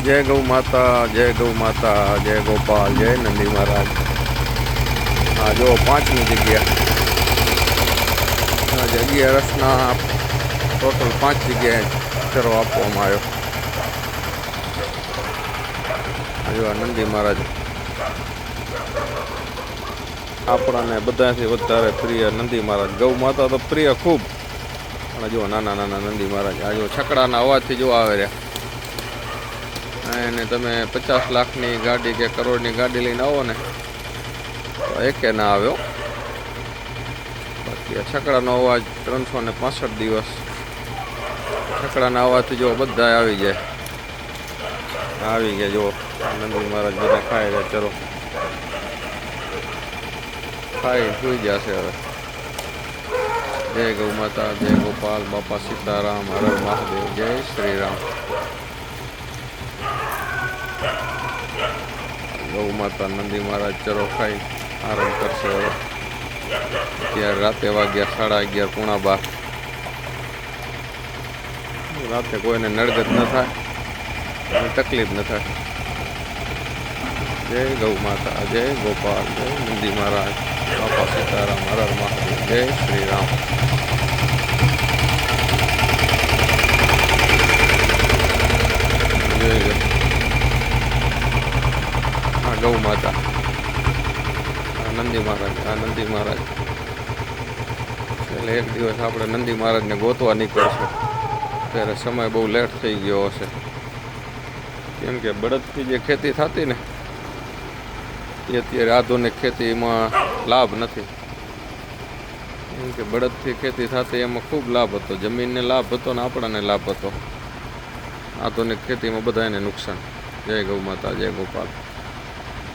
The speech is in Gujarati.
જય ગૌ માતા, જય ગૌ માતા, જય ગોપાલ, જય નંદી મહારાજ. હા જો 5મી જગ્યા. આજે 11 ટોટલ 5 જગ્યાએ ચરો આપવામાં આવ્યો. જો નંદી મહારાજ આપણાને બધાથી વધારે પ્રિય નંદી મહારાજ. ગૌ માતા તો પ્રિય ખૂબ, પણ જો નાના નાના નંદી મહારાજ આ જો છકડાના અવાજથી જો આવે રહ્યા. અને તમે 50 લાખની ગાડી કે કરોડની ગાડી લઈને આવો ને તો એકે ના આવ્યો. બાકી આ છકડાનો અવાજ 365 દિવસ છકડાના અવાજથી જો બધા આવી જાય. આવી ગયા જો નંદી મહારાજ બધા ખાઈ રહ્યા ચરો. ખાઈ સુઈ જશે હવે. જય ગૌ માતા, જય ગોપાલ, બાપા સીતારામ, હર હર મહાદેવ, જય શ્રી રામ. ગૌ માતા નંદી મહારાજ ચરો ખાઈ આરામ કરશે હવે. ત્યારે રાતે વાગ્યા 11:30 પોણા 12. રાતે કોઈને નડગત ન થાય અને તકલીફ ન થાય. જય ગૌ માતા, જય ગોપાલ, જય નંદી મહારાજ, બાપા સીતારામ, હર હર મહાદેવ, જય શ્રી રામ. આ ગૌ માતા, આ નંદી મહારાજ, આ નંદી મહારાજ. એટલે એક દિવસ આપણે નંદી મહારાજને ગોતવા નીકળશું. ત્યારે સમય બહુ લેટ થઈ ગયો હશે, કેમ કે બળદથી જે ખેતી થતી ને એ અત્યારે આધુનિક ખેતીમાં લાભ નથી. કેમ કે બળદથી ખેતી થતી એમાં ખૂબ લાભ હતો, જમીનને લાભ હતો ને આપણાને લાભ હતો. આધુનિક ખેતીમાં બધાને નુકસાન. જય ગૌ માતા, જય ગોપાલ.